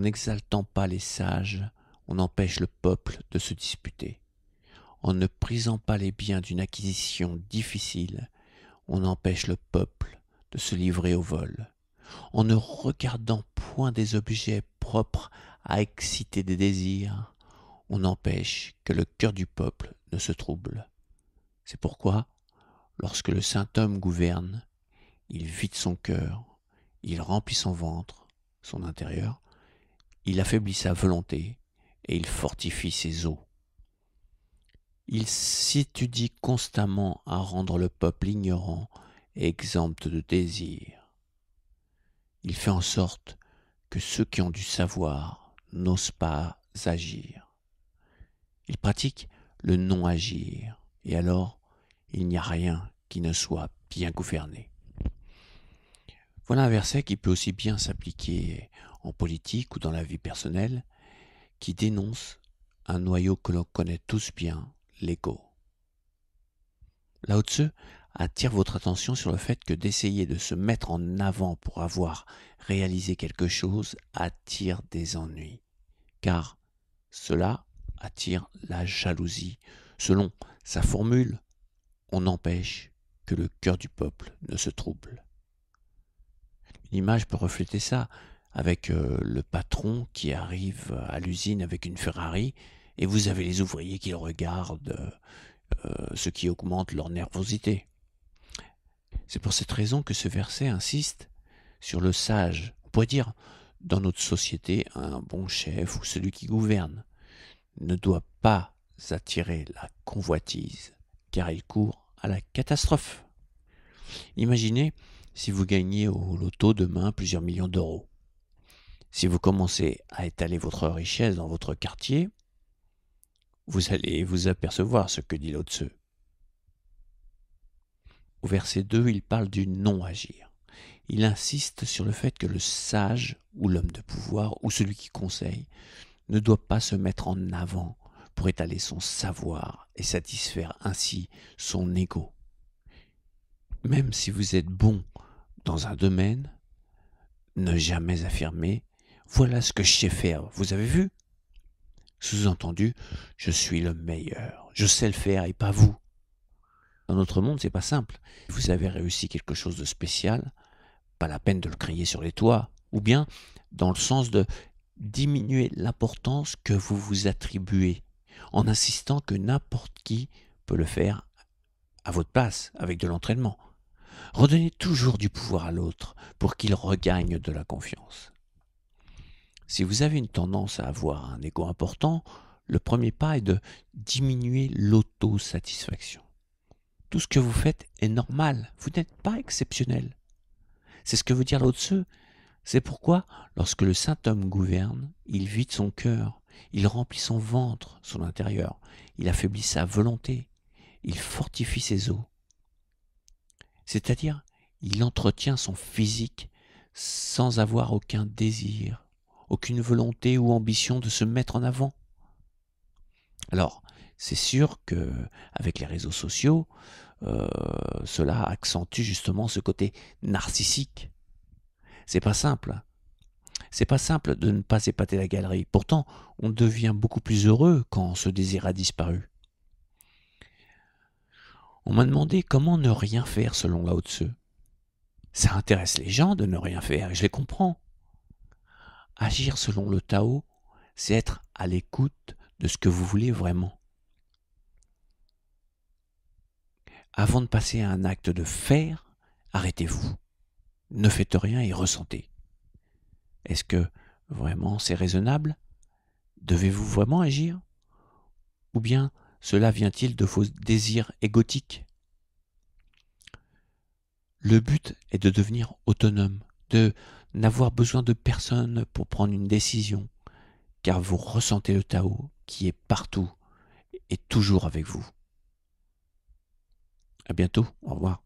n'exaltant pas les sages, on empêche le peuple de se disputer. En ne prisant pas les biens d'une acquisition difficile, on empêche le peuple de se livrer au vol. En ne regardant point des objets propres à exciter des désirs, on empêche que le cœur du peuple ne se trouble. C'est pourquoi, lorsque le saint homme gouverne, il vide son cœur, il remplit son ventre, son intérieur, il affaiblit sa volonté et il fortifie ses os. Il s'étudie constamment à rendre le peuple ignorant et exempt de désir. Il fait en sorte que ceux qui ont du savoir n'osent pas agir. Il pratique le non-agir, et alors il n'y a rien qui ne soit bien gouverné. Voilà un verset qui peut aussi bien s'appliquer en politique ou dans la vie personnelle, qui dénonce un noyau que l'on connaît tous bien, l'ego. Lao Tzu attire votre attention sur le fait que d'essayer de se mettre en avant pour avoir réalisé quelque chose attire des ennuis, car cela attire la jalousie. Selon sa formule, on empêche que le cœur du peuple ne se trouble. Une image peut refléter ça avec le patron qui arrive à l'usine avec une Ferrari et vous avez les ouvriers qui le regardent, ce qui augmente leur nervosité. C'est pour cette raison que ce verset insiste sur le sage. On pourrait dire, dans notre société, un bon chef ou celui qui gouverne ne doit pas attirer la convoitise, car il court à la catastrophe. Imaginez si vous gagnez au loto demain plusieurs millions d'euros. Si vous commencez à étaler votre richesse dans votre quartier, vous allez vous apercevoir ce que dit Lao Tzu. Au verset 2, il parle du non-agir. Il insiste sur le fait que le sage, ou l'homme de pouvoir, ou celui qui conseille, ne doit pas se mettre en avant pour étaler son savoir et satisfaire ainsi son ego. Même si vous êtes bon dans un domaine, ne jamais affirmer « voilà ce que je sais faire, vous avez vu ?» Sous-entendu, je suis le meilleur, je sais le faire et pas vous. Dans notre monde, c'est pas simple. Vous avez réussi quelque chose de spécial, pas la peine de le crier sur les toits, ou bien dans le sens de diminuer l'importance que vous vous attribuez, en insistant que n'importe qui peut le faire à votre place, avec de l'entraînement. Redonnez toujours du pouvoir à l'autre pour qu'il regagne de la confiance. Si vous avez une tendance à avoir un ego important, le premier pas est de diminuer l'autosatisfaction. Tout ce que vous faites est normal, vous n'êtes pas exceptionnel. C'est ce que veut dire Lao Tzu. C'est pourquoi, lorsque le saint homme gouverne, il vide son cœur, il remplit son ventre, son intérieur, il affaiblit sa volonté, il fortifie ses os. C'est-à-dire, il entretient son physique sans avoir aucun désir, aucune volonté ou ambition de se mettre en avant. Alors, c'est sûr que avec les réseaux sociaux, cela accentue justement ce côté narcissique. C'est pas simple. C'est pas simple de ne pas épater la galerie. Pourtant, on devient beaucoup plus heureux quand ce désir a disparu. On m'a demandé comment ne rien faire selon Lao Tzu. Ça intéresse les gens de ne rien faire, et je les comprends. Agir selon le Tao, c'est être à l'écoute de ce que vous voulez vraiment. Avant de passer à un acte de faire, arrêtez-vous. Ne faites rien et ressentez. Est-ce que vraiment c'est raisonnable? Devez-vous vraiment agir? Ou bien cela vient-il de vos désirs égotiques? Le but est de devenir autonome, de n'avoir besoin de personne pour prendre une décision, car vous ressentez le Tao qui est partout et toujours avec vous. À bientôt, au revoir.